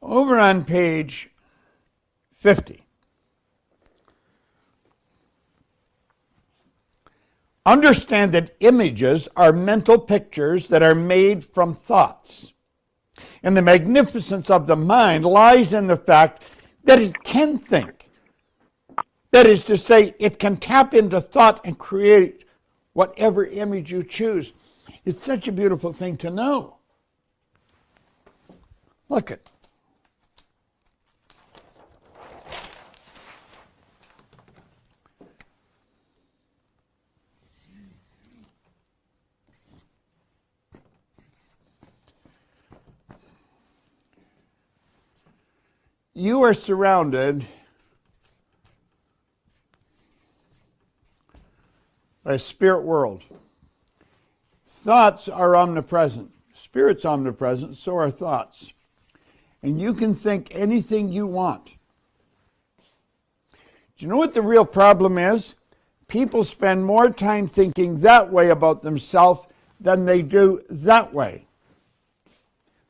Over on page 50. Understand that images are mental pictures that are made from thoughts. And the magnificence of the mind lies in the fact that it can think. That is to say, it can tap into thought and create whatever image you choose. It's such a beautiful thing to know. Look at. You are surrounded by a spirit world. Thoughts are omnipresent. Spirit's omnipresent, so are thoughts. And you can think anything you want. Do you know what the real problem is? People spend more time thinking that way about themselves than they do that way.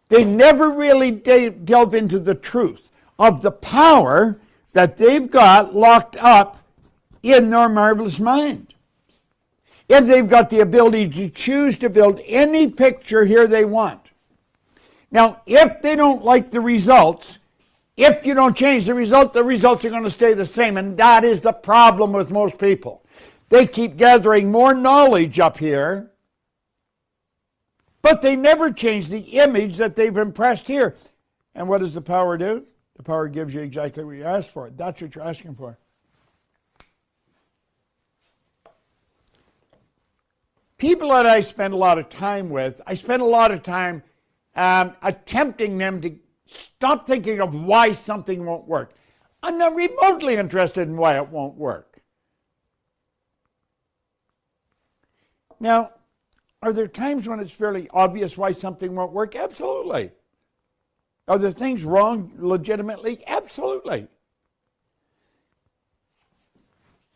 They never really delve into the truth of the power that they've got locked up in their marvelous mind. And they've got the ability to choose to build any picture here they want. Now, if they don't like the results, if you don't change the results are going to stay the same. And that is the problem with most people. They keep gathering more knowledge up here, but they never change the image that they've impressed here. And what does the power do? The power gives you exactly what you asked for. That's what you're asking for. People that I spend a lot of time with, I spend a lot of time attempting them to stop thinking of why something won't work. I'm not remotely interested in why it won't work. Now, are there times when it's fairly obvious why something won't work? Absolutely. Are there things wrong legitimately? Absolutely.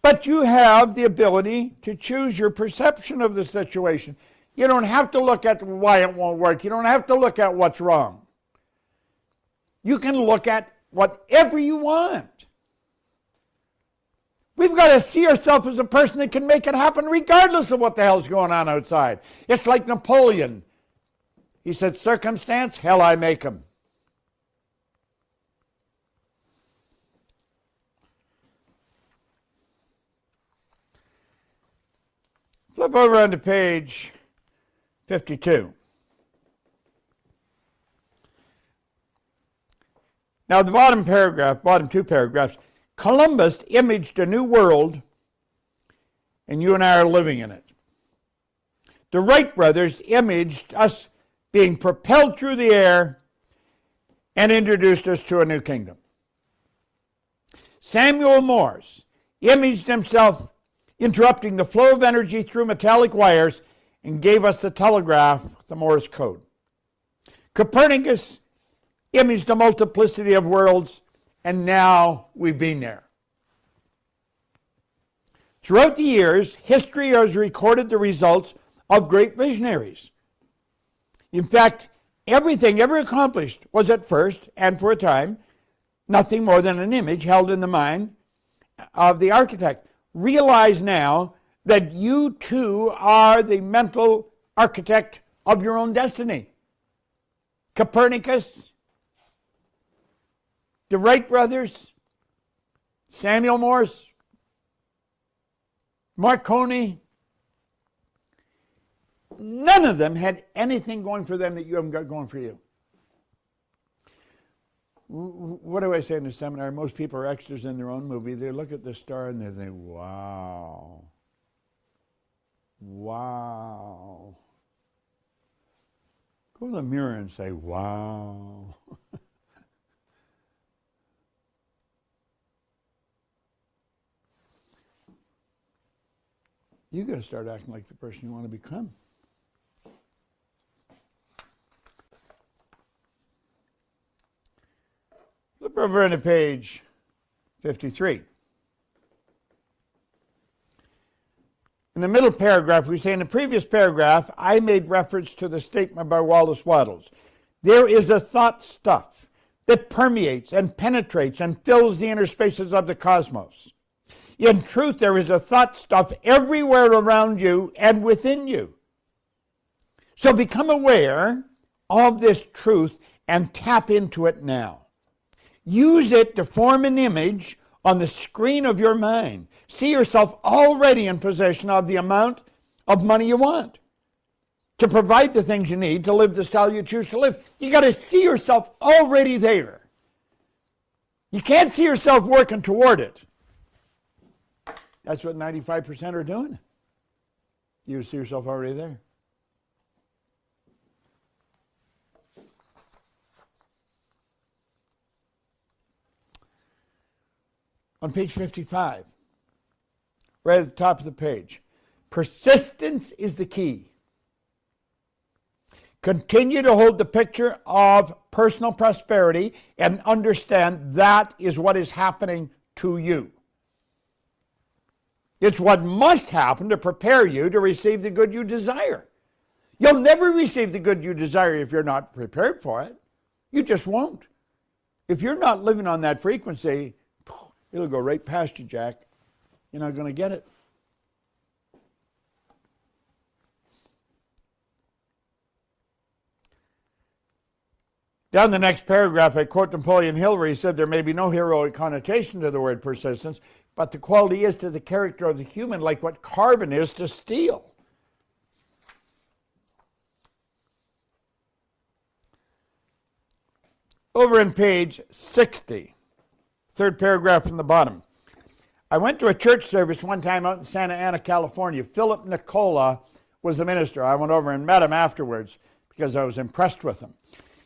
But you have the ability to choose your perception of the situation. You don't have to look at why it won't work. You don't have to look at what's wrong. You can look at whatever you want. We've got to see ourselves as a person that can make it happen regardless of what the hell's going on outside. It's like Napoleon. He said, circumstance, hell I make them. Flip over onto page 52. Now, the bottom two paragraphs, Columbus imaged a new world, and you and I are living in it. The Wright brothers imaged us being propelled through the air and introduced us to a new kingdom. Samuel Morse imaged himself interrupting the flow of energy through metallic wires and gave us the telegraph, the Morse code. Copernicus imaged a multiplicity of worlds, and now we've been there. Throughout the years, history has recorded the results of great visionaries. In fact, everything ever accomplished was at first, and for a time, nothing more than an image held in the mind of the architect. Realize now that you too are the mental architect of your own destiny. Copernicus, the Wright brothers, Samuel Morse, Marconi, none of them had anything going for them that you haven't got going for you. What do I say in the seminar? Most people are extras in their own movie. They look at the star and they think, wow. Wow. Go to the mirror and say, wow. You got to start acting like the person you want to become. Flip over to page 53. In the middle paragraph, we say, in the previous paragraph, I made reference to the statement by Wallace Wattles. There is a thought stuff that permeates and penetrates and fills the inner spaces of the cosmos. In truth, there is a thought stuff everywhere around you and within you. So become aware of this truth and tap into it now. Use it to form an image on the screen of your mind. See yourself already in possession of the amount of money you want to provide the things you need to live the style you choose to live. You got to see yourself already there. You can't see yourself working toward it. That's what 95% are doing. You see yourself already there. On page 55, right at the top of the page, persistence is the key. Continue to hold the picture of personal prosperity and understand that is what is happening to you. It's what must happen to prepare you to receive the good you desire. You'll never receive the good you desire if you're not prepared for it. You just won't. If you're not living on that frequency, it'll go right past you, Jack. You're not going to get it. Down the next paragraph, I quote Napoleon Hill, where he said, there may be no heroic connotation to the word persistence, but the quality is to the character of the human like what carbon is to steel. Over in page 60, third paragraph from the bottom. I went to a church service one time out in Santa Ana, California. Philip Nicola was the minister. I went over and met him afterwards because I was impressed with him.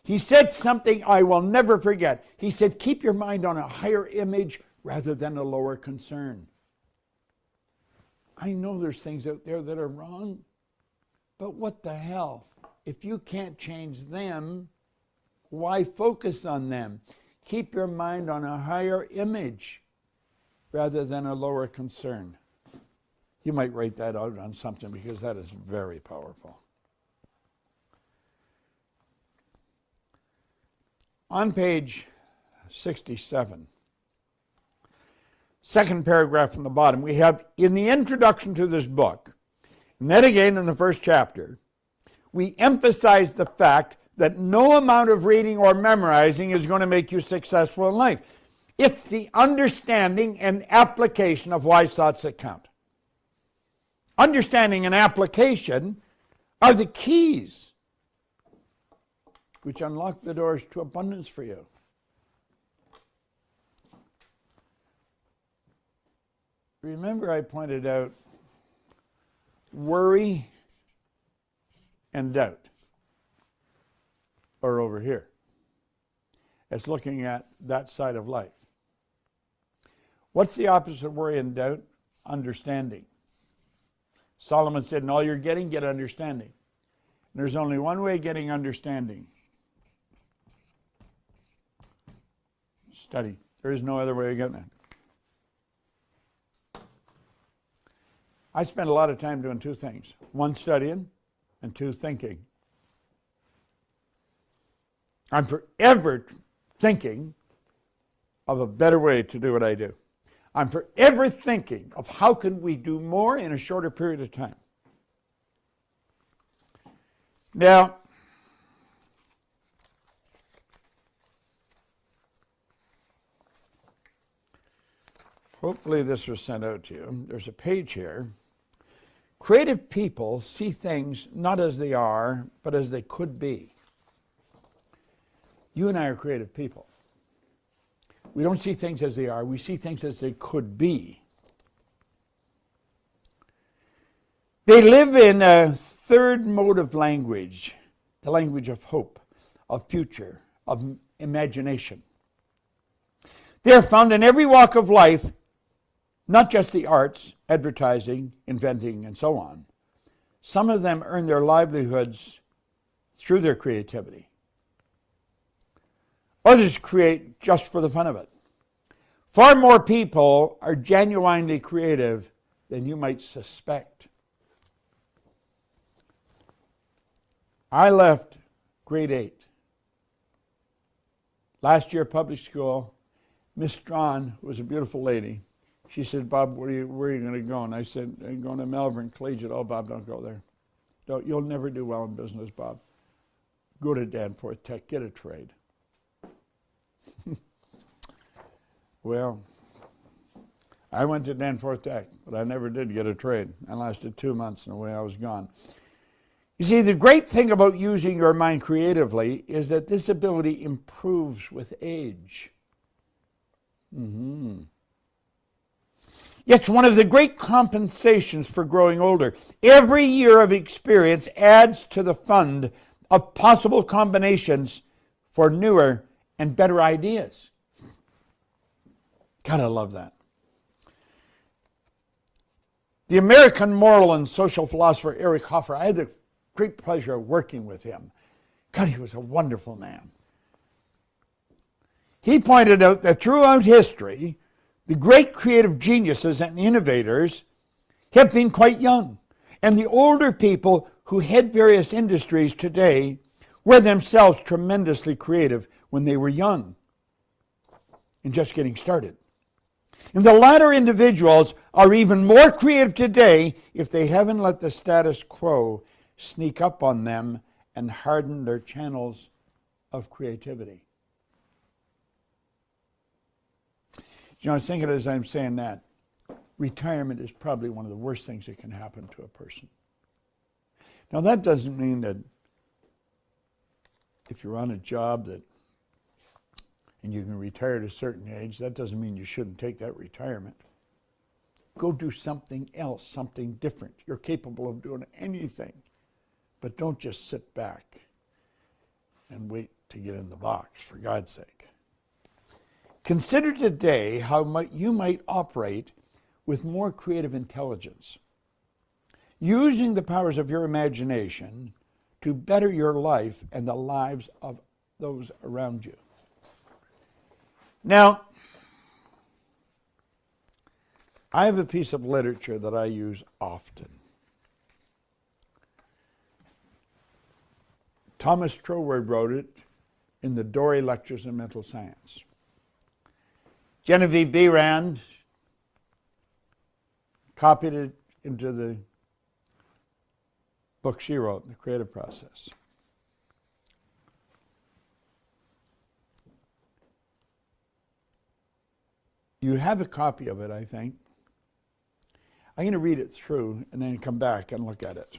He said something I will never forget. He said, keep your mind on a higher image rather than a lower concern. I know there's things out there that are wrong, but what the hell? If you can't change them, why focus on them? Keep your mind on a higher image rather than a lower concern. You might write that out on something because that is very powerful. On page 67, second paragraph from the bottom, we have in the introduction to this book, and then again in the first chapter, we emphasize the fact that no amount of reading or memorizing is going to make you successful in life. It's the understanding and application of wise thoughts that count. Understanding and application are the keys which unlock the doors to abundance for you. Remember, I pointed out worry and doubt are over here. It's looking at that side of life. What's the opposite of worry and doubt? Understanding. Solomon said, in all you're getting, get understanding. And there's only one way of getting understanding. Study. There is no other way of getting it. I spend a lot of time doing two things. One, studying, and two, thinking. I'm forever thinking of a better way to do what I do. I'm forever thinking of how can we do more in a shorter period of time. Now, hopefully this was sent out to you. There's a page here. Creative people see things not as they are, but as they could be. You and I are creative people. We don't see things as they are. We see things as they could be. They live in a third mode of language, the language of hope, of future, of imagination. They are found in every walk of life, not just the arts, advertising, inventing, and so on. Some of them earn their livelihoods through their creativity. Others create just for the fun of it. Far more people are genuinely creative than you might suspect. I left grade 8 Last year, public school, Miss Strawn was a beautiful lady. She said, Bob, where are you going to go? And I said, I'm going to Melbourne Collegiate. Oh, Bob, don't go there. You'll never do well in business, Bob. Go to Danforth Tech, get a trade. Well, I went to Danforth Tech, but I never did get a trade. I lasted 2 months and away I was gone. You see, the great thing about using your mind creatively is that this ability improves with age. It's one of the great compensations for growing older. Every year of experience adds to the fund of possible combinations for newer and better ideas. God, I love that. The American moral and social philosopher Eric Hoffer, I had the great pleasure of working with him. God, he was a wonderful man. He pointed out that throughout history, the great creative geniuses and innovators have been quite young. And the older people who head various industries today were themselves tremendously creative when they were young and just getting started. And the latter individuals are even more creative today if they haven't let the status quo sneak up on them and harden their channels of creativity. You know, I was thinking as I'm saying that, retirement is probably one of the worst things that can happen to a person. Now, that doesn't mean that if you're on a job and you can retire at a certain age, that doesn't mean you shouldn't take that retirement. Go do something else, something different. You're capable of doing anything, but don't just sit back and wait to get in the box, for God's sake. Consider today how you might operate with more creative intelligence, using the powers of your imagination to better your life and the lives of those around you. Now, I have a piece of literature that I use often. Thomas Troward wrote it in the Doré Lectures on Mental Science. Genevieve Behrend copied it into the book she wrote, The Creative Process. You have a copy of it, I think. I'm going to read it through and then come back and look at it.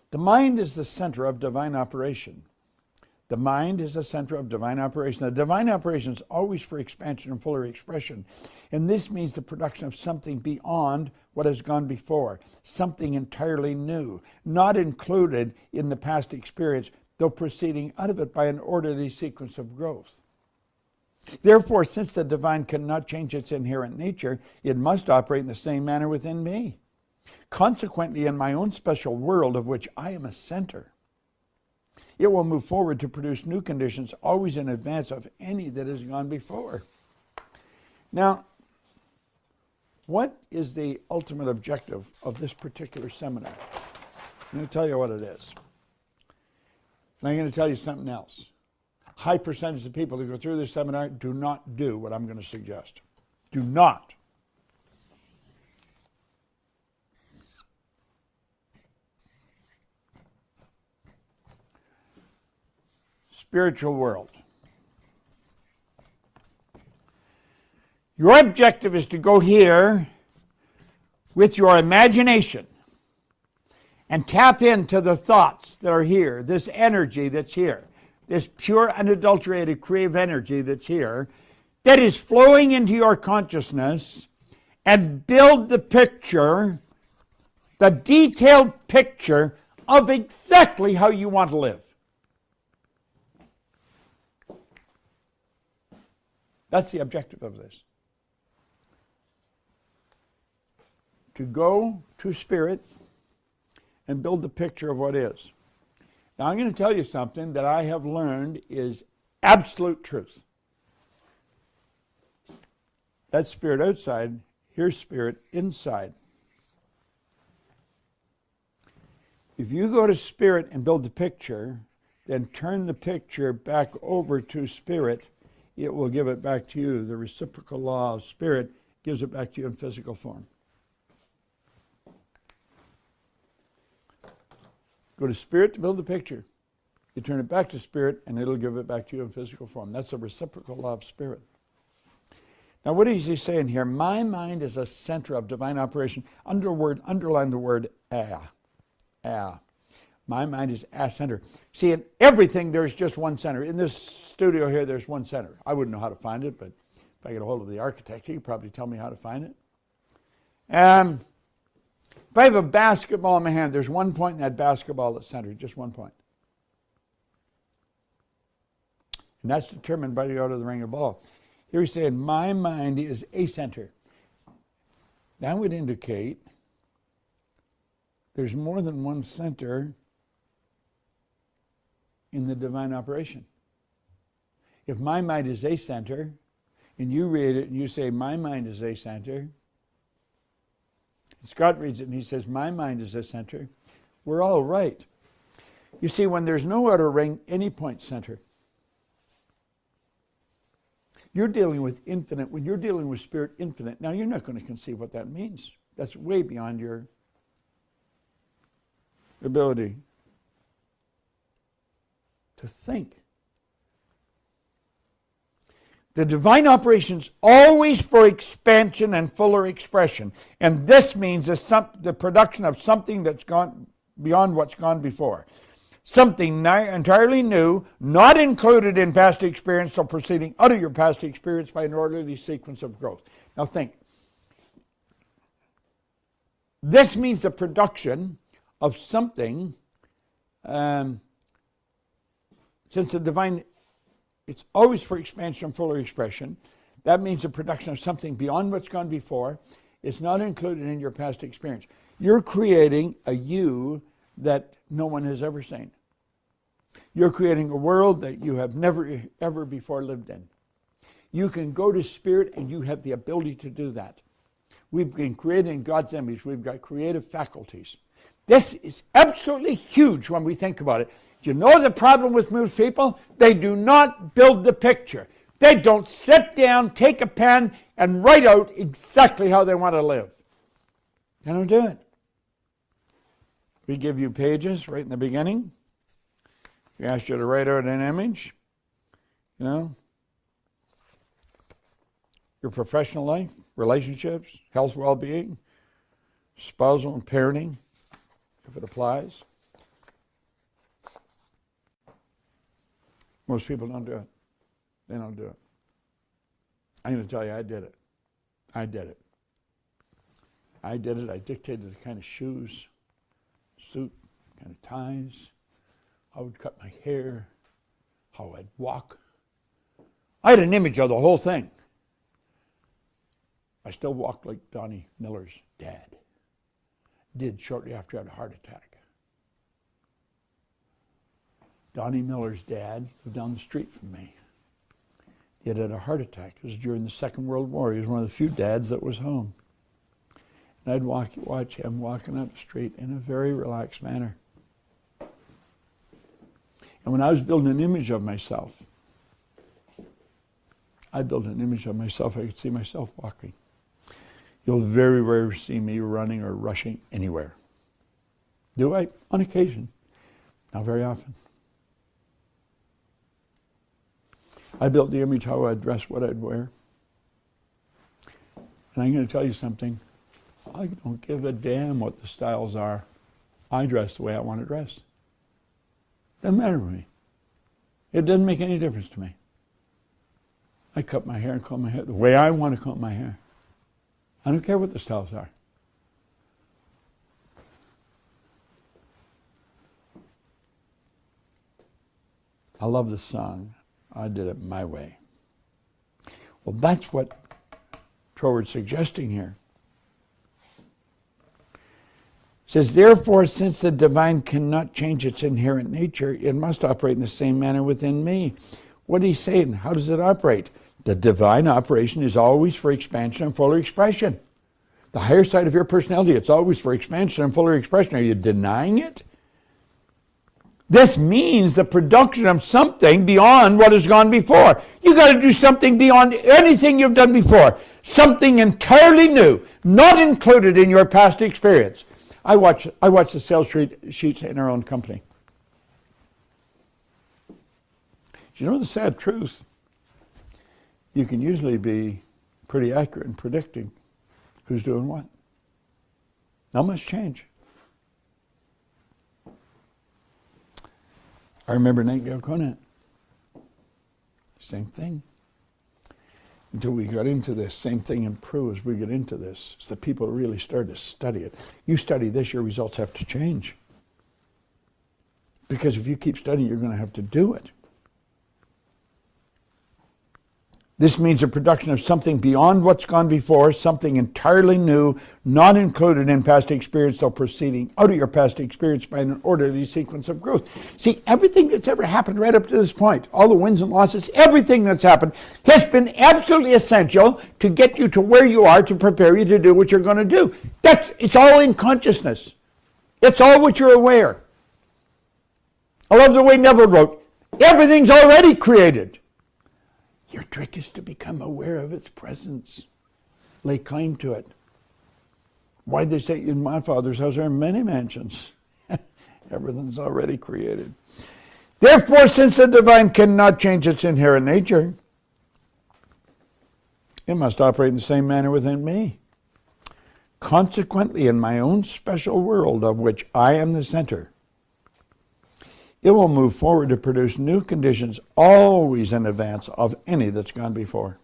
The mind is the center of divine operation. The mind is the center of divine operation. The divine operation is always for expansion and fuller expression. And this means the production of something beyond what has gone before, something entirely new, not included in the past experience, though proceeding out of it by an orderly sequence of growth. Therefore, since the divine cannot change its inherent nature, it must operate in the same manner within me. Consequently, in my own special world of which I am a center, it will move forward to produce new conditions always in advance of any that has gone before. Now, what is the ultimate objective of this particular seminar? I'm going to tell you what it is. And I'm going to tell you something else. High percentage of people who go through this seminar do not do what I'm going to suggest. Do not. Spiritual world. Your objective is to go here with your imagination and tap into the thoughts that are here, this energy that's here, this pure, unadulterated, creative energy that's here, that is flowing into your consciousness, and build the picture, the detailed picture of exactly how you want to live. That's the objective of this. To go to spirit and build the picture of what is. Now, I'm going to tell you something that I have learned is absolute truth. That's spirit outside. Here's spirit inside. If you go to spirit and build the picture then turn the picture back over to spirit, it will give it back to you. The reciprocal law of spirit gives it back to you in physical form. Go to spirit to build the picture. You turn it back to spirit, and it'll give it back to you in physical form. That's the reciprocal law of spirit. Now, what is he saying here? My mind is a center of divine operation. Underline the word a. My mind is a center. See, in everything, there's just one center. In this studio here, there's one center. I wouldn't know how to find it, but if I get a hold of the architect, he could probably tell me how to find it. If I have a basketball in my hand, there's one point in that basketball that's centered, just one point. And that's determined by the out of the ring of the ball. Here he's saying, my mind is a center. That would indicate there's more than one center in the divine operation. If my mind is a center, and you read it and you say, my mind is a center, Scott reads it and he says, my mind is a center, we're all right. You see, when there's no outer ring, any point center. You're dealing with infinite. When you're dealing with spirit infinite, now you're not going to conceive what that means. That's way beyond your ability to think. The divine operation's always for expansion and fuller expression. And this means the production of something that's gone beyond what's gone before. Something entirely new, not included in past experience, or proceeding out of your past experience by an orderly sequence of growth. Now think. This means the production of something, since the divine, it's always for expansion and fuller expression. That means the production of something beyond what's gone before. It's not included in your past experience. You're creating a you that no one has ever seen. You're creating a world that you have never, ever before lived in. You can go to spirit and you have the ability to do that. We've been created in God's image. We've got creative faculties. This is absolutely huge when we think about it. Do you know the problem with most people? They do not build the picture. They don't sit down, take a pen, and write out exactly how they want to live. They don't do it. We give you pages right in the beginning. We ask you to write out an image. You know, your professional life, relationships, health, well-being, spousal and parenting, if it applies. Most people don't do it. They don't do it. I'm going to tell you, I did it. I did it. I did it. I dictated the kind of shoes, suit, kind of ties, how I would cut my hair, how I'd walk. I had an image of the whole thing. I still walked like Donnie Miller's dad did shortly after he had a heart attack. Donnie Miller's dad lived down the street from me. He had a heart attack. It was during the Second World War. He was one of the few dads that was home. And I'd watch him walking up the street in a very relaxed manner. And when I was building an image of myself, I built an image of myself. I could see myself walking. You'll very rarely see me running or rushing anywhere. Do I? On occasion. Not very often. I built the image how I'd dress, what I'd wear. And I'm going to tell you something. I don't give a damn what the styles are. I dress the way I want to dress. Doesn't matter to me. It doesn't make any difference to me. I cut my hair and comb my hair the way I want to comb my hair. I don't care what the styles are. I love the song, I Did It My Way. Well, that's what Troward's suggesting here. It says, therefore, since the divine cannot change its inherent nature, it must operate in the same manner within me. What he's saying, how does it operate? The divine operation is always for expansion and fuller expression. The higher side of your personality, it's always for expansion and fuller expression. Are you denying it? This means the production of something beyond what has gone before. You got to do something beyond anything you've done before. Something entirely new, not included in your past experience. I watch the sales sheets in our own company. Do you know the sad truth? You can usually be pretty accurate in predicting who's doing what. Not much change. I remember Nate Galconant. Same thing. Until we got into this, same thing in Peru as we get into this. It's the people who really started to study it. You study this, your results have to change. Because if you keep studying, you're going to have to do it. This means a production of something beyond what's gone before, something entirely new, not included in past experience, though proceeding out of your past experience by an orderly sequence of growth. See, everything that's ever happened right up to this point, all the wins and losses, everything that's happened has been absolutely essential to get you to where you are, to prepare you to do what you're going to do. It's all in consciousness. It's all what you're aware. I love the way Neville wrote, everything's already created. Your trick is to become aware of its presence. Lay claim to it. Why they say in my Father's house there are many mansions. Everything's already created. Therefore, since the divine cannot change its inherent nature, it must operate in the same manner within me. Consequently, in my own special world of which I am the center, it will move forward to produce new conditions always in advance of any that's gone before.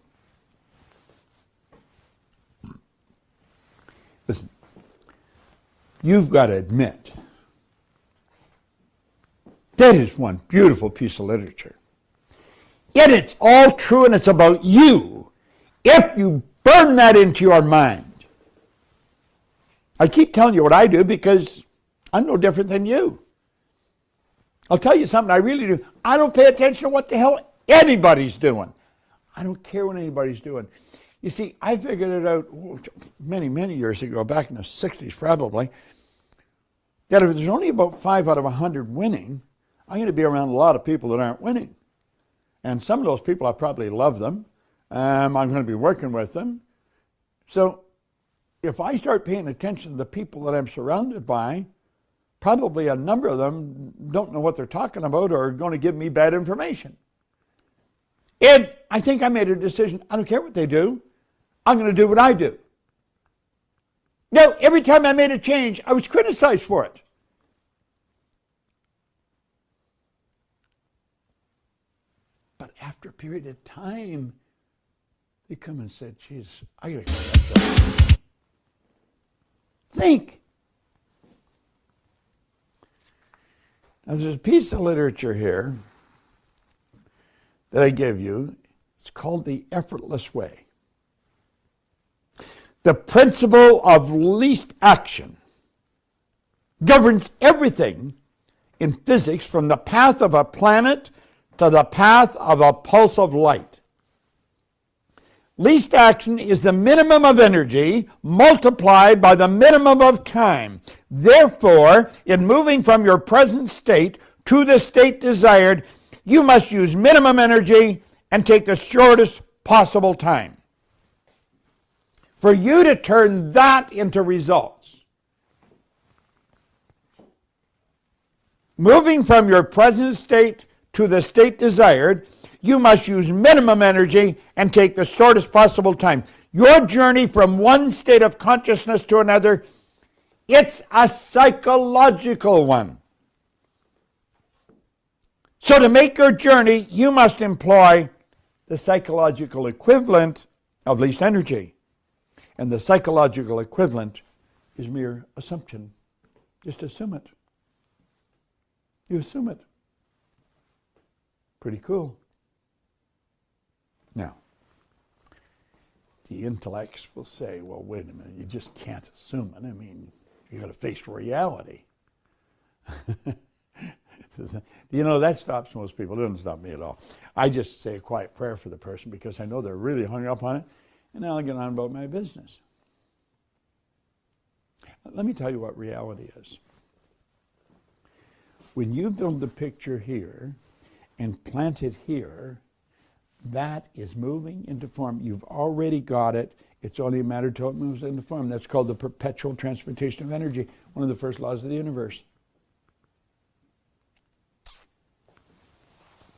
Listen, you've got to admit, that is one beautiful piece of literature. Yet it's all true and it's about you if you burn that into your mind. I keep telling you what I do because I'm no different than you. I'll tell you something I really do. I don't pay attention to what the hell anybody's doing. I don't care what anybody's doing. You see, I figured it out many, many years ago, back in the 60s probably, that if there's only about 5 out of 100 winning, I'm going to be around a lot of people that aren't winning. And some of those people, I probably love them. I'm going to be working with them. So if I start paying attention to the people that I'm surrounded by, probably a number of them don't know what they're talking about or are going to give me bad information. And I think I made a decision. I don't care what they do. I'm going to do what I do. Now, every time I made a change, I was criticized for it. But after a period of time, they come and said, geez, I got to correct that. Think. Now, there's a piece of literature here that I give you. It's called The Effortless Way. The principle of least action governs everything in physics from the path of a planet to the path of a pulse of light. Least action is the minimum of energy multiplied by the minimum of time. Therefore, in moving from your present state to the state desired, you must use minimum energy and take the shortest possible time. For you to turn that into results, moving from your present state to the state desired, you must use minimum energy and take the shortest possible time. Your journey from one state of consciousness to another, it's a psychological one. So to make your journey, you must employ the psychological equivalent of least energy. And the psychological equivalent is mere assumption. Just assume it. You assume it. Pretty cool. Now, the intellects will say, well, wait a minute, you just can't assume it. I mean, you got to face reality. You know, that stops most people. It doesn't stop me at all. I just say a quiet prayer for the person because I know they're really hung up on it, and then I'll get on about my business. Let me tell you what reality is. When you build the picture here and plant it here, that is moving into form. You've already got it. It's only a matter till it moves into form. That's called the perpetual transmutation of energy, one of the first laws of the universe.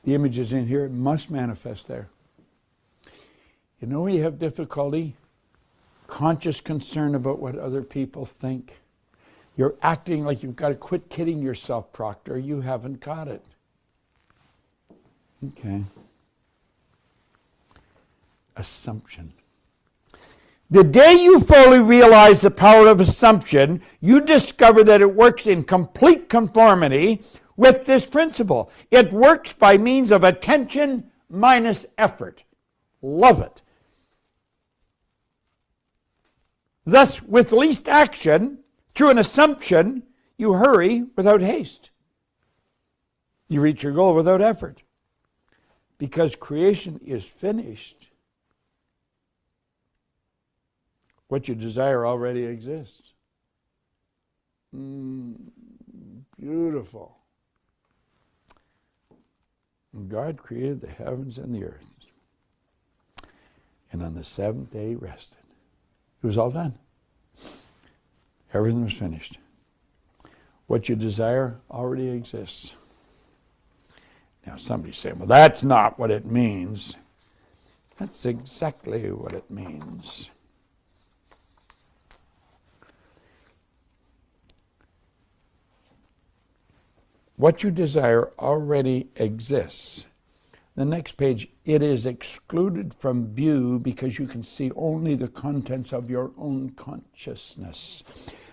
The image is in here. It must manifest there. You know when you have difficulty? Conscious concern about what other people think. You're acting like you've got to quit kidding yourself, Proctor. You haven't got it. Okay. Assumption. The day you fully realize the power of assumption, you discover that it works in complete conformity with this principle. It works by means of attention minus effort. Love it. Thus, with least action, through an assumption, you hurry without haste. You reach your goal without effort. Because creation is finished. What you desire already exists. Beautiful. And God created the heavens and the earth. And on the seventh day he rested. It was all done. Everything was finished. What you desire already exists. Now somebody's saying, well, that's not what it means. That's exactly what it means. What you desire already exists. The next page, it is excluded from view because you can see only the contents of your own consciousness.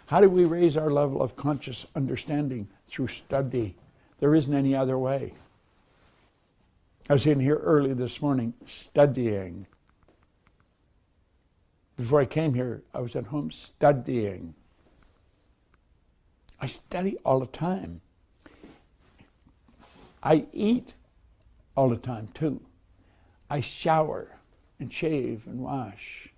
How do we raise our level of conscious understanding? Through study. There isn't any other way. I was in here early this morning studying. Before I came here, I was at home studying. I study all the time. I eat all the time too. I shower and shave and wash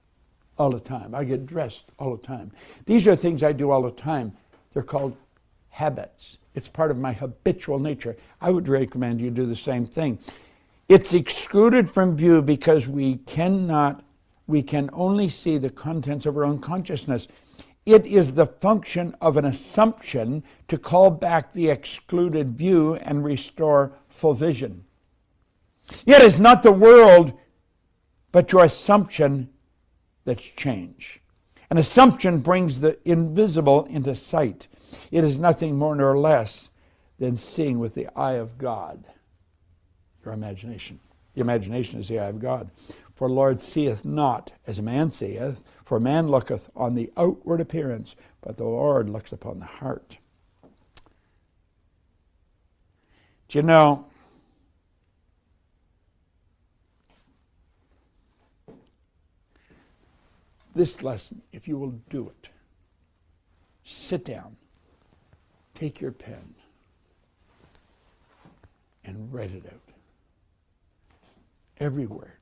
all the time. I get dressed all the time. These are things I do all the time. They're called habits. It's part of my habitual nature. I would recommend you do the same thing. It's excluded from view because we can only see the contents of our own consciousness. It is the function of an assumption to call back the excluded view and restore full vision. It is not the world, but your assumption that's change. An assumption brings the invisible into sight. It is nothing more nor less than seeing with the eye of God. Your imagination. The imagination is the eye of God. For the Lord seeth not as a man seeth, for man looketh on the outward appearance, but the Lord looks upon the heart. Do you know, this lesson, if you will do it, sit down, take your pen, and write it out. Every word.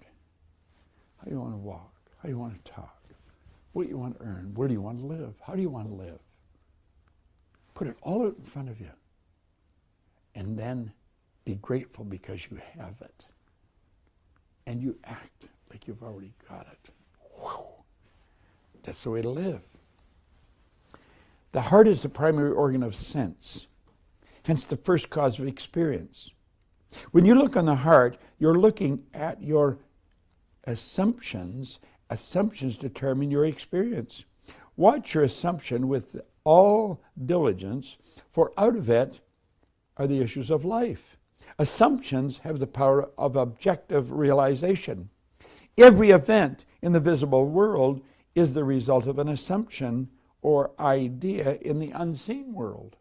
How you want to walk, how you want to talk, what you want to earn, where do you want to live, how do you want to live. Put it all out in front of you. And then be grateful because you have it. And you act like you've already got it. Whew. That's the way to live. The heart is the primary organ of sense, hence the first cause of experience. When you look on the heart, you're looking at your assumptions. Assumptions determine your experience. Watch your assumption with all diligence, for out of it are the issues of life. Assumptions have the power of objective realization. Every event in the visible world is the result of an assumption or idea in the unseen world.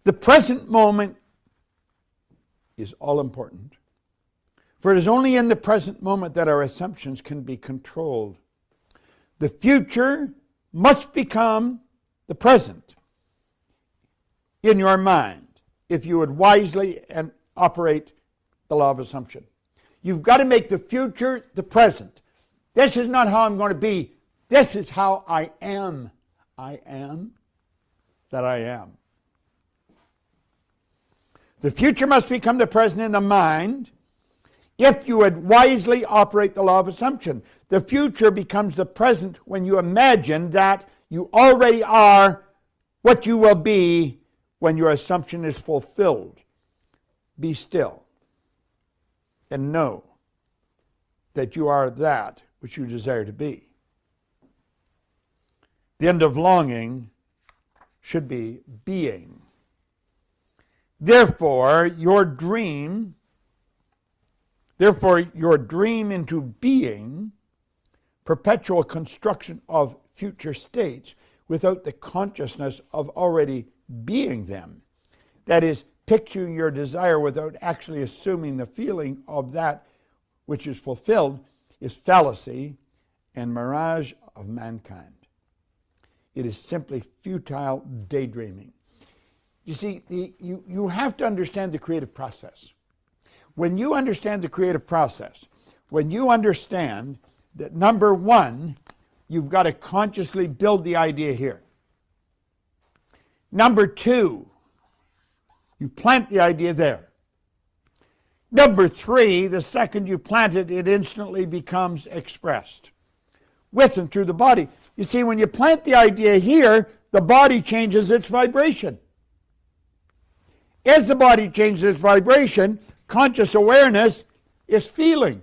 The present moment is all important. For it is only in the present moment that our assumptions can be controlled. The future must become the present in your mind if you would wisely and operate the law of assumption. You've got to make the future the present. This is not how I'm going to be. This is how I am. I am that I am. The future must become the present in the mind if you would wisely operate the law of assumption. The future becomes the present when you imagine that you already are what you will be when your assumption is fulfilled. Be still and know that you are that which you desire to be. The end of longing should be being. Therefore, your dream into being, perpetual construction of future states without the consciousness of already being them. That is, picturing your desire without actually assuming the feeling of that which is fulfilled, is fallacy and mirage of mankind. It is simply futile daydreaming. You see, you have to understand the creative process. When you understand the creative process, when you understand that, number one, you've got to consciously build the idea here. Number two, you plant the idea there. Number three, the second you plant it, it instantly becomes expressed with and through the body. You see, when you plant the idea here, the body changes its vibration. As the body changes its vibration, conscious awareness is feeling.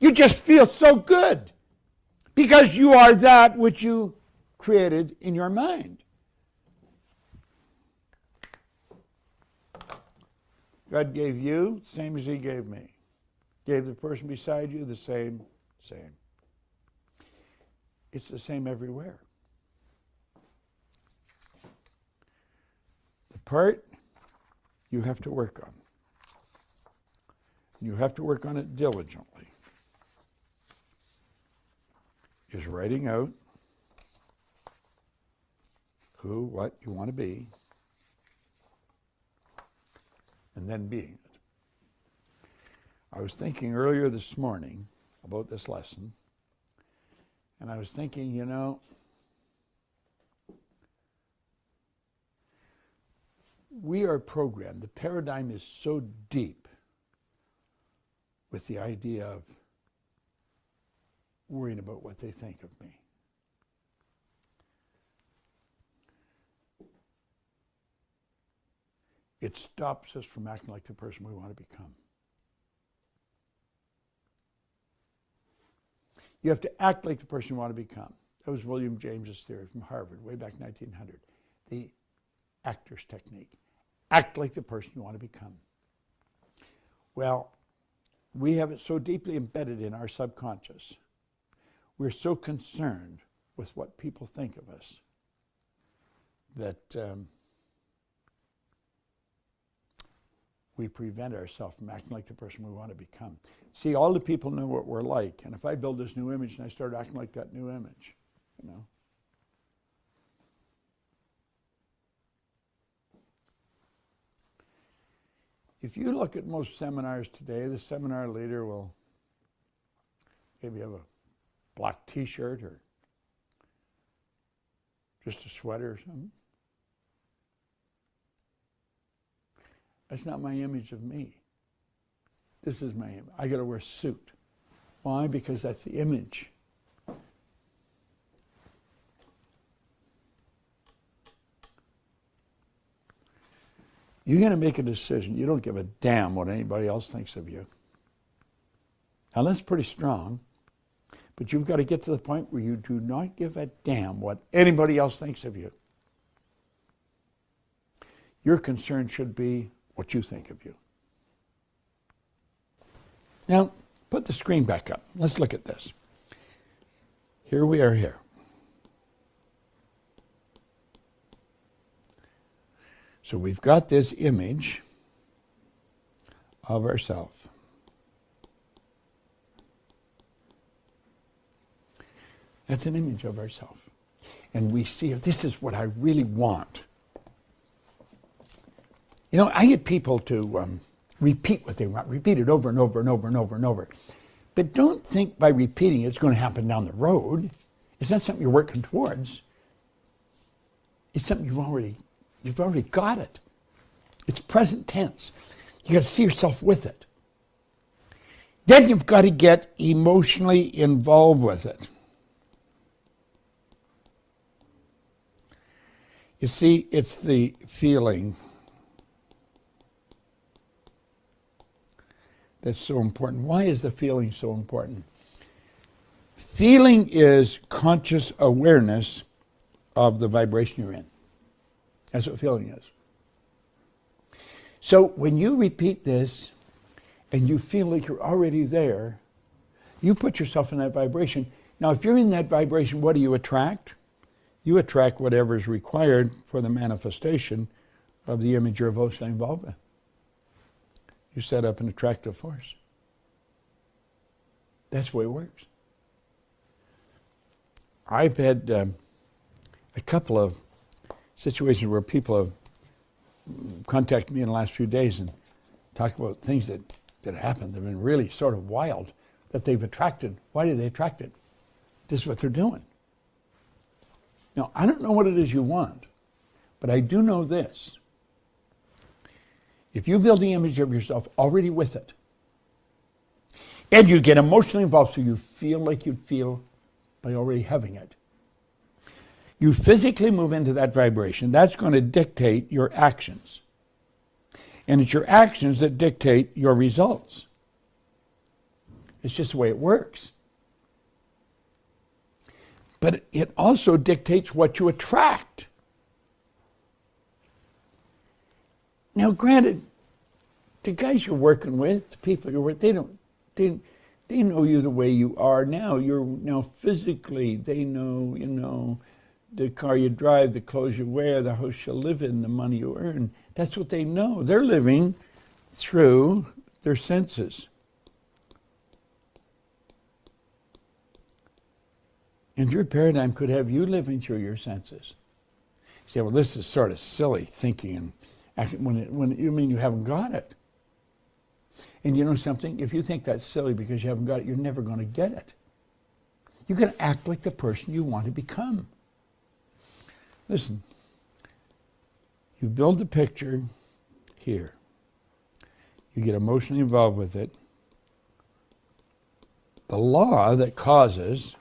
You just feel so good because you are that which you created in your mind. God gave you the same as he gave me. Gave the person beside you the same. It's the same everywhere. The part you have to work on. You have to work on it diligently. Is writing out who, what you want to be, and then being it. I was thinking earlier this morning about this lesson, and I was thinking, we are programmed. The paradigm is so deep with the idea of worrying about what they think of me. It stops us from acting like the person we want to become. You have to act like the person you want to become. That was William James's theory from Harvard way back in 1900. The actor's technique. Act like the person you want to become. Well, we have it so deeply embedded in our subconscious. We're so concerned with what people think of us that we prevent ourselves from acting like the person we want to become. See, all the people know what we're like, and if I build this new image and I start acting like that new image, If you look at most seminars today, the seminar leader will maybe have a black t-shirt or just a sweater or something. That's not my image of me. This is my image. I got to wear a suit. Why? Because that's the image. You're going to make a decision. You don't give a damn what anybody else thinks of you. Now that's pretty strong, but you've got to get to the point where you do not give a damn what anybody else thinks of you. Your concern should be what you think of you. Now, put the screen back up. Let's look at this. Here we are here. So we've got this image of ourselves. That's an image of ourselves. And we see if this is what I really want. I get people to repeat what they want, repeat it over and over and over and over and over. But don't think by repeating it's going to happen down the road. It's not something you're working towards. It's something you've already got it. It's present tense. You got to see yourself with it. Then you've got to get emotionally involved with it. You see, it's the feeling that's so important. Why is the feeling so important? Feeling is conscious awareness of the vibration you're in. That's what feeling is. So when you repeat this and you feel like you're already there, you put yourself in that vibration. Now, if you're in that vibration, what do you attract? You attract whatever is required for the manifestation of the image you're emotionally involved with. You set up an attractive force. That's the way it works. I've had a couple of situations where people have contacted me in the last few days and talked about things that happened that have been really sort of wild, that they've attracted. Why did they attract it? This is what they're doing. Now, I don't know what it is you want, but I do know this. If you build the image of yourself already with it, and you get emotionally involved so you feel like you'd feel by already having it, you physically move into that vibration. That's going to dictate your actions. And it's your actions that dictate your results. It's just the way it works. But it also dictates what you attract. Now, granted, the guys you're working with, the people you're with, they know you the way you are now. You're now physically, they know, the car you drive, the clothes you wear, the house you live in, the money you earn. That's what they know. They're living through their senses. And your paradigm could have you living through your senses. You say, well, this is sort of silly thinking and acting when you mean you haven't got it. And you know something? If you think that's silly because you haven't got it, you're never going to get it. You're going to act like the person you want to become. Listen, you build the picture here. You get emotionally involved with it. The law that causes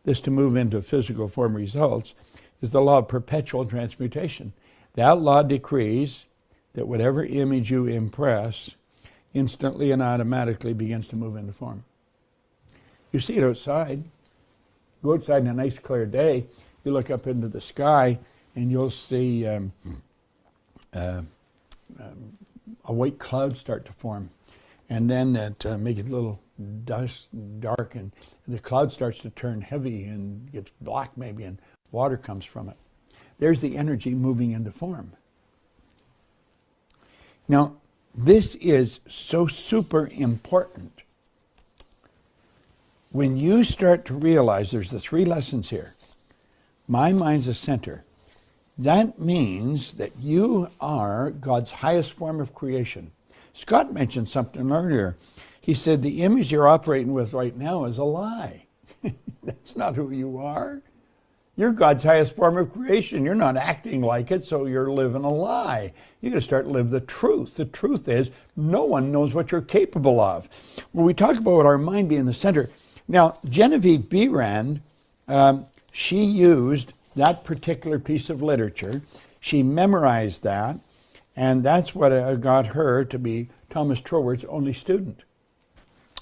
this to move into physical form results is the law of perpetual transmutation. That law decrees that whatever image you impress instantly and automatically begins to move into form. You see it outside. Go outside on a nice clear day, you look up into the sky and you'll see a white cloud start to form. And then that make it a little dark, and the cloud starts to turn heavy and gets black maybe, and water comes from it. There's the energy moving into form. Now, this is so super important. When you start to realize there's the three lessons here. My mind's the center. That means that you are God's highest form of creation. Scott mentioned something earlier. He said the image you're operating with right now is a lie. That's not who you are. You're God's highest form of creation. You're not acting like it, so you're living a lie. You got to start to live the truth. The truth is no one knows what you're capable of. When we talk about our mind being the center, now Genevieve Behrend, she used that particular piece of literature. She memorized that, and that's what got her to be Thomas Troward's only student.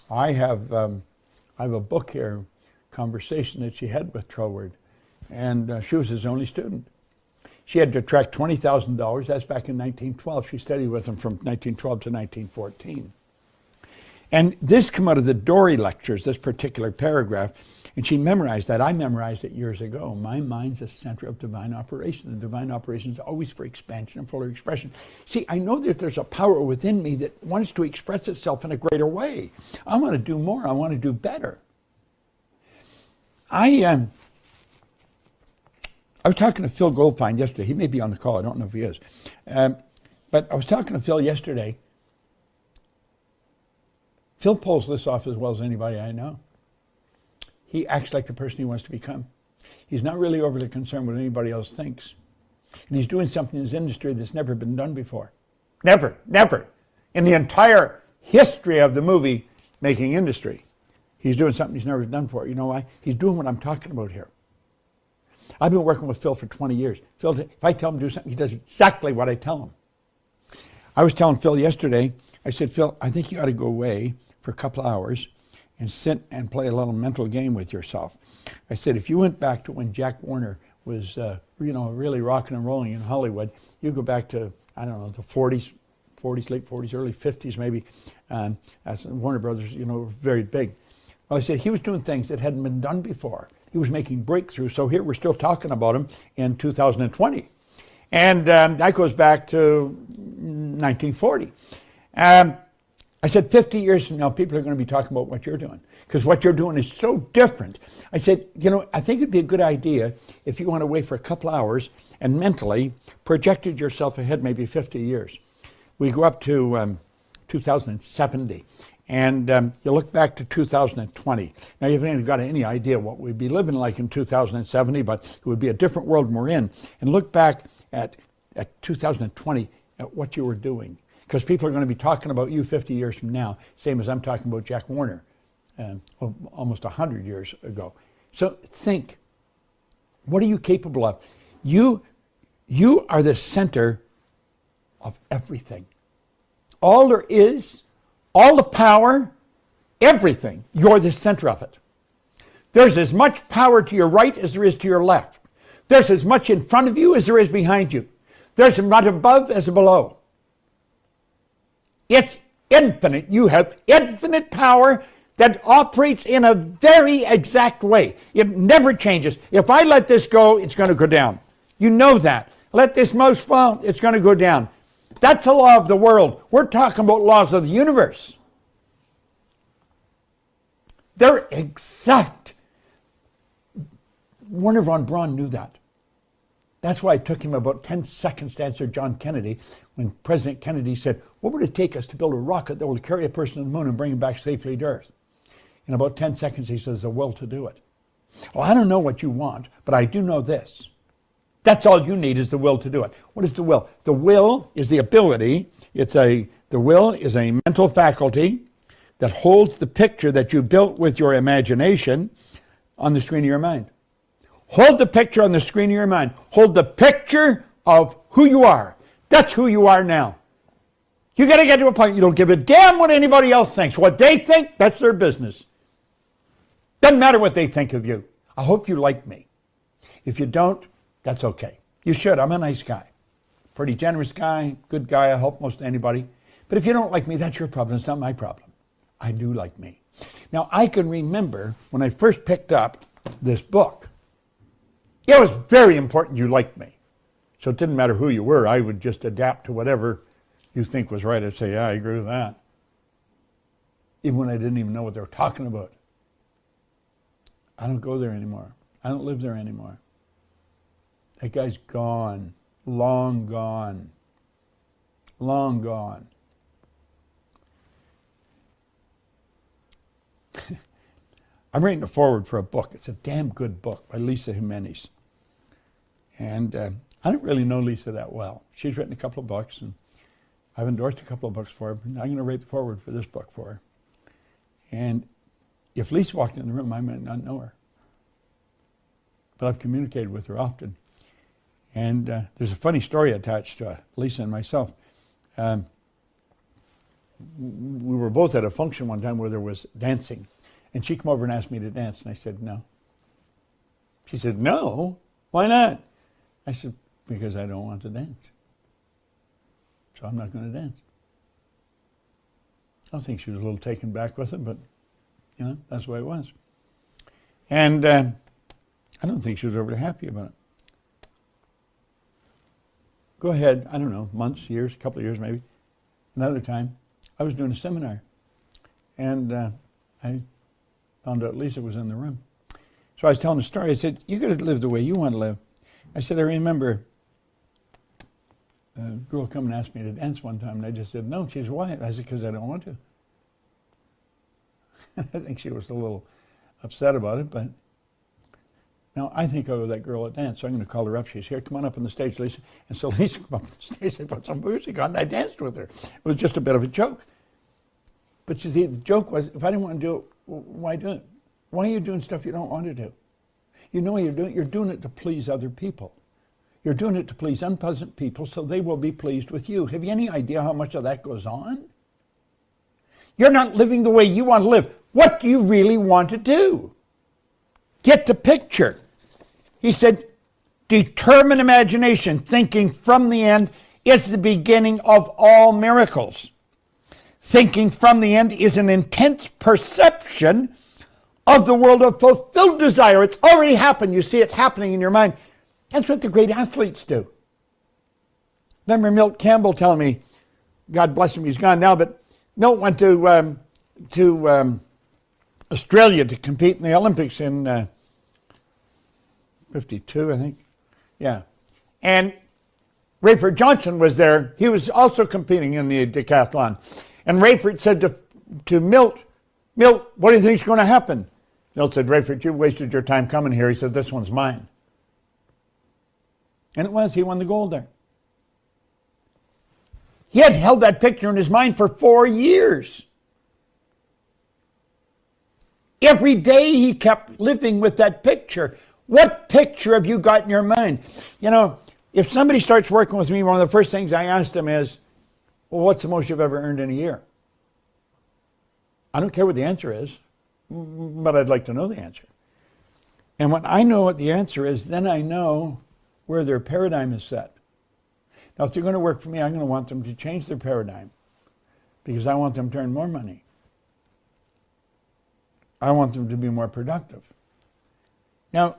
I have a book here, conversation that she had with Troward, and she was his only student. She had to attract $20,000. That's back in 1912. She studied with him from 1912 to 1914. And this came out of the Dory lectures, this particular paragraph, and she memorized that. I memorized it years ago. My mind's the center of divine operation. The divine operation is always for expansion and fuller expression. See, I know that there's a power within me that wants to express itself in a greater way. I want to do more. I want to do better. I was talking to Phil Goldfine yesterday. He may be on the call. I don't know if he is. But I was talking to Phil yesterday. Phil pulls this off as well as anybody I know. He acts like the person he wants to become. He's not really overly concerned what anybody else thinks. And he's doing something in his industry that's never been done before. Never, never. In the entire history of the movie making industry, he's doing something he's never done before. You know why? He's doing what I'm talking about here. I've been working with Phil for 20 years. Phil, if I tell him to do something, he does exactly what I tell him. I was telling Phil yesterday, I said, Phil, I think you ought to go away for a couple of hours and sit and play a little mental game with yourself. I said, if you went back to when Jack Warner was, really rocking and rolling in Hollywood, you go back to, I don't know, the 40s, late 40s, early 50s maybe, as Warner Brothers, very big. Well, I said, he was doing things that hadn't been done before. He was making breakthroughs. So here we're still talking about him in 2020. And that goes back to 1940. I said, 50 years from now, people are going to be talking about what you're doing, because what you're doing is so different. I said, I think it'd be a good idea if you went away for a couple hours and mentally projected yourself ahead maybe 50 years. We go up to 2070, and you look back to 2020. Now, you haven't got any idea what we'd be living like in 2070, but it would be a different world we're in. And look back at 2020, at what you were doing. Because people are going to be talking about you 50 years from now, same as I'm talking about Jack Warner almost 100 years ago. So think, what are you capable of? You are the center of everything. All there is, all the power, everything, you're the center of it. There's as much power to your right as there is to your left. There's as much in front of you as there is behind you. There's as much above as below. It's infinite. You have infinite power that operates in a very exact way. It never changes. If I let this go, it's going to go down. You know that. Let this mouse fall, it's going to go down. That's a law of the world. We're talking about laws of the universe. They're exact. Werner von Braun knew that. That's why it took him about 10 seconds to answer John Kennedy when President Kennedy said, what would it take us to build a rocket that will carry a person to the moon and bring him back safely to Earth? In about 10 seconds, he says, the will to do it. Well, I don't know what you want, but I do know this. That's all you need is the will to do it. What is the will? The will is the ability. The will is a mental faculty that holds the picture that you built with your imagination on the screen of your mind. Hold the picture on the screen of your mind. Hold the picture of who you are. That's who you are now. You got to get to a point you don't give a damn what anybody else thinks. What they think, that's their business. Doesn't matter what they think of you. I hope you like me. If you don't, that's okay. You should. I'm a nice guy. Pretty generous guy, good guy. I help most anybody. But if you don't like me, that's your problem. It's not my problem. I do like me. Now, I can remember when I first picked up this book, it was very important you liked me. So it didn't matter who you were. I would just adapt to whatever you think was right. I'd say, yeah, I agree with that. Even when I didn't even know what they were talking about. I don't go there anymore. I don't live there anymore. That guy's gone. Long gone. Long gone. I'm writing a foreword for a book. It's a damn good book by Lisa Jimenez. And I don't really know Lisa that well. She's written a couple of books, and I've endorsed a couple of books for her. I'm going to write the foreword for this book for her. And if Lisa walked in the room, I might not know her. But I've communicated with her often. And there's a funny story attached to Lisa and myself. We were both at a function one time where there was dancing. And she came over and asked me to dance, and I said, no. She said, no? Why not? I said, because I don't want to dance. So I'm not going to dance. I think she was a little taken back with it, but, that's the way it was. And I don't think she was overly happy about it. Go ahead, I don't know, months, years, a couple of years maybe. Another time, I was doing a seminar, and I found out Lisa was in the room. So I was telling the story. I said, you got to live the way you want to live. I said, I remember a girl come and asked me to dance one time, and I just said, no. She said, why? I said, because I don't want to. I think she was a little upset about it, but Now, I think of that girl at dance, so I'm going to call her up. She's here. Come on up on the stage, Lisa. And so Lisa came up on the stage and put some music on, and I danced with her. It was just a bit of a joke. But you see, the joke was, if I didn't want to do it, why do it? Why are you doing stuff you don't want to do? You know what you're doing it to please other people. You're doing it to please unpleasant people so they will be pleased with you. Have you any idea how much of that goes on? You're not living the way you want to live. What do you really want to do? Get the picture. He said, determined imagination, thinking from the end, is the beginning of all miracles. Thinking from the end is an intense perception of the world of fulfilled desire. It's already happened. You see it happening in your mind. That's what the great athletes do. Remember Milt Campbell telling me, God bless him, he's gone now, but Milt went to Australia to compete in the Olympics in 52, I think. Yeah. And Rayford Johnson was there. He was also competing in the decathlon. And Rayford said to Milt, Milt, what do you think is going to happen? Milt said, Rayford, you wasted your time coming here. He said, this one's mine. And it was. He won the gold there. He had held that picture in his mind for 4 years. Every day he kept living with that picture. What picture have you got in your mind? You know, if somebody starts working with me, one of the first things I ask them is, well, what's the most you've ever earned in a year? I don't care what the answer is, but I'd like to know the answer. And when I know what the answer is, then I know where their paradigm is set. Now, if they're going to work for me, I'm going to want them to change their paradigm because I want them to earn more money. I want them to be more productive. Now,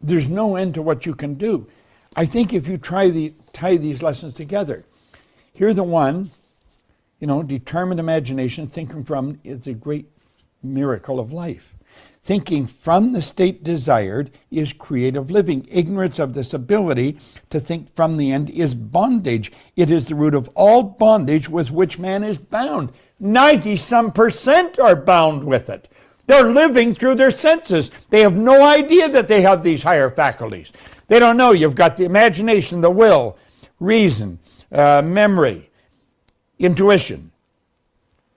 there's no end to what you can do. I think if you tie these lessons together, here's the one, determined imagination, thinking from is a great miracle of life. Thinking from the state desired is creative living. Ignorance of this ability to think from the end is bondage. It is the root of all bondage with which man is bound. 90% are bound with it. They're living through their senses. They have no idea that they have these higher faculties. They don't know. You've got the imagination, the will, reason, memory, intuition.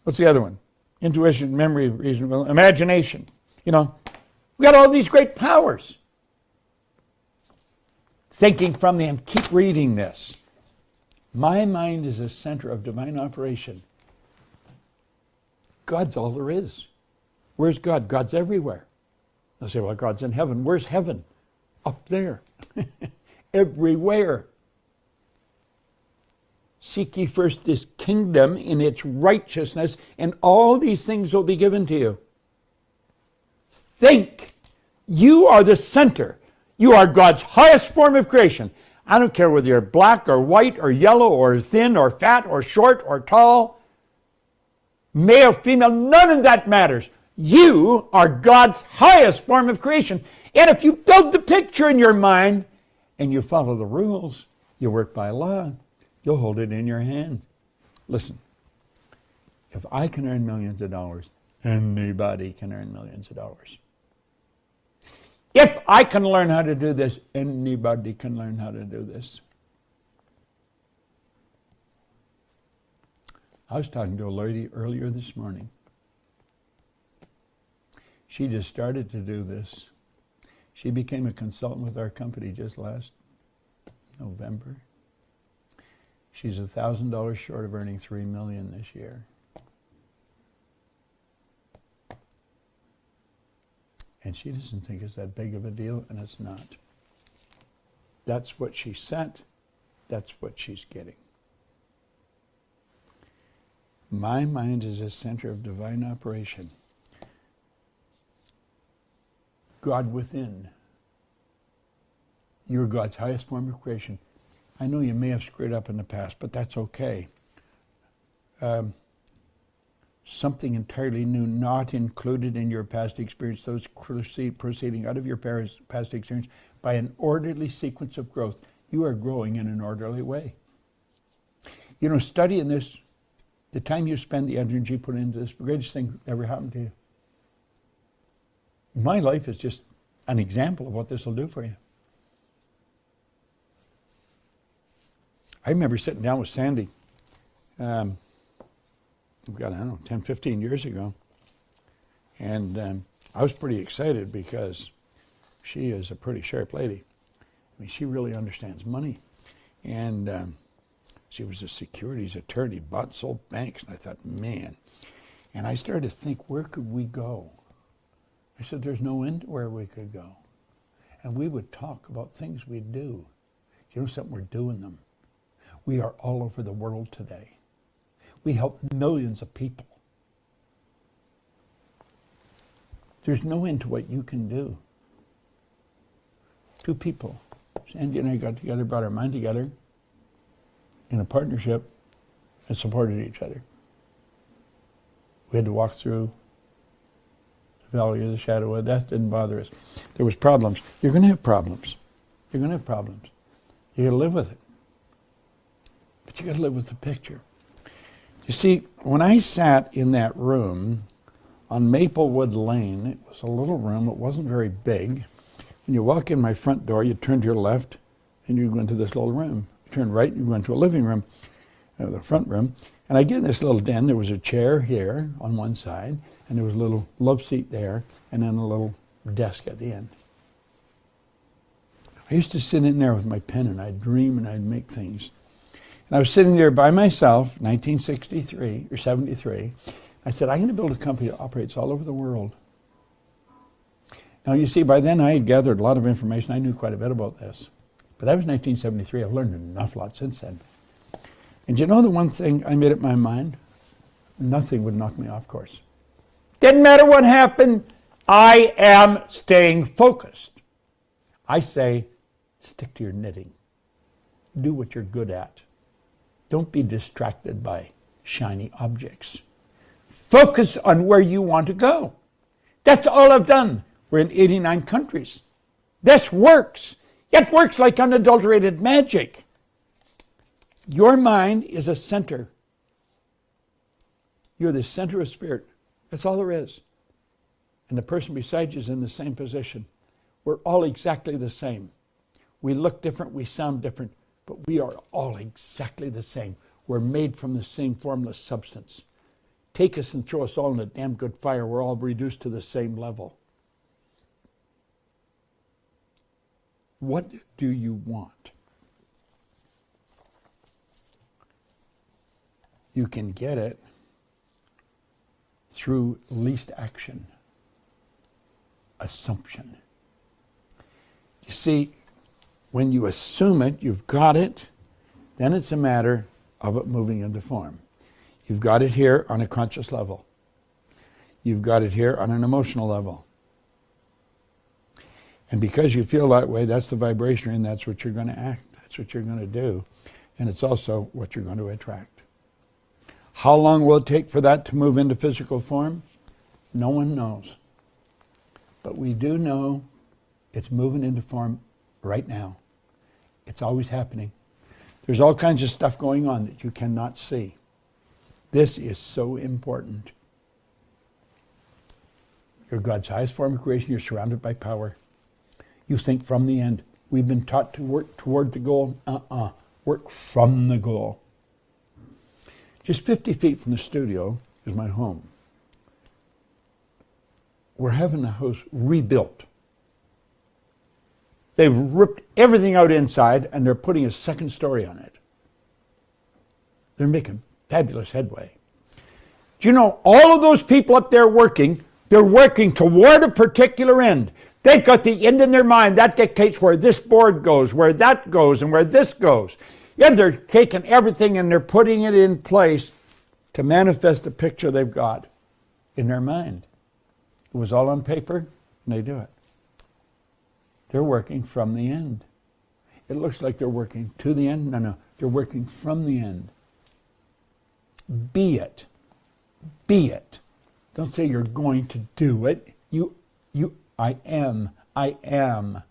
What's the other one? Intuition, memory, reason, will, imagination. We got all these great powers. Thinking from the end. Keep reading this. My mind is a center of divine operation. God's all there is. Where's God? God's everywhere. They'll say, well, God's in heaven. Where's heaven? Up there. Everywhere. Seek ye first this kingdom in its righteousness, and all these things will be given to you. Think. You are the center. You are God's highest form of creation. I don't care whether you're black or white or yellow or thin or fat or short or tall, male, female, none of that matters. You are God's highest form of creation. And if you build the picture in your mind and you follow the rules, you work by law, you'll hold it in your hand. Listen, if I can earn millions of dollars, anybody can earn millions of dollars. If I can learn how to do this, anybody can learn how to do this. I was talking to a lady earlier this morning. She just started to do this. She became a consultant with our company just last November. She's $1,000 short of earning $3 million this year. And she doesn't think it's that big of a deal, and it's not. That's what she sent. That's what she's getting. My mind is a center of divine operation. God within. You're God's highest form of creation. I know you may have screwed up in the past, but that's okay. Something entirely new, not included in your past experience, those proceeding out of your past experience by an orderly sequence of growth. You are growing in an orderly way. Studying this, the time you spend, the energy put into this, the greatest thing that ever happened to you. My life is just an example of what this will do for you. I remember sitting down with Sandy, I don't know, 10, 15 years ago. And I was pretty excited because she is a pretty sharp lady. I mean, she really understands money. And she was a securities attorney, bought and sold banks. And I thought, man. And I started to think, where could we go? I said, there's no end to where we could go. And we would talk about things we'd do. You know something, we're doing them. We are all over the world today. We help millions of people. There's no end to what you can do. Two people, Sandy and I got together, brought our mind together in a partnership and supported each other. We had to walk through the valley of the shadow of death. Didn't bother us. There was problems. You're going to have problems. You're going to have problems. You got to live with it. But you got to live with the picture. You see, when I sat in that room on Maplewood Lane, it was a little room. It wasn't very big. When you walk in my front door, you turn to your left, and you go into this little room. You turn right, and you go into a living room, the front room. And I get in this little den. There was a chair here on one side, and there was a little love seat there, and then a little desk at the end. I used to sit in there with my pen, and I'd dream, and I'd make things. And I was sitting there by myself, 1963 or 73. I said, I'm going to build a company that operates all over the world. Now, you see, by then I had gathered a lot of information. I knew quite a bit about this. But that was 1973. I've learned an awful lot since then. And you know the one thing I made up my mind? Nothing would knock me off course. Didn't matter what happened. I am staying focused. I say, stick to your knitting. Do what you're good at. Don't be distracted by shiny objects. Focus on where you want to go. That's all I've done. We're in 89 countries. This works. It works like unadulterated magic. Your mind is a center. You're the center of spirit. That's all there is. And the person beside you is in the same position. We're all exactly the same. We look different, we sound different, but we are all exactly the same. We're made from the same formless substance. Take us and throw us all in a damn good fire. We're all reduced to the same level. What do you want? You can get it through least action, assumption. You see, when you assume it, you've got it, then it's a matter of it moving into form. You've got it here on a conscious level. You've got it here on an emotional level. And because you feel that way, that's the vibration, and that's what you're going to act. That's what you're going to do. And it's also what you're going to attract. How long will it take for that to move into physical form? No one knows. But we do know it's moving into form right now. It's always happening. There's all kinds of stuff going on that you cannot see. This is so important. You're God's highest form of creation. You're surrounded by power. You think from the end. We've been taught to work toward the goal. Work from the goal. Just 50 feet from the studio is my home. We're having the house rebuilt. They've ripped everything out inside, and they're putting a second story on it. They're making fabulous headway. Do you know, all of those people up there working, they're working toward a particular end. They've got the end in their mind. That dictates where this board goes, where that goes, and where this goes. And they're taking everything and they're putting it in place to manifest the picture they've got in their mind. It was all on paper, and they do it. They're working from the end. It looks like they're working to the end. No, they're working from the end. Be it. Be it. Don't say you're going to do it. I am.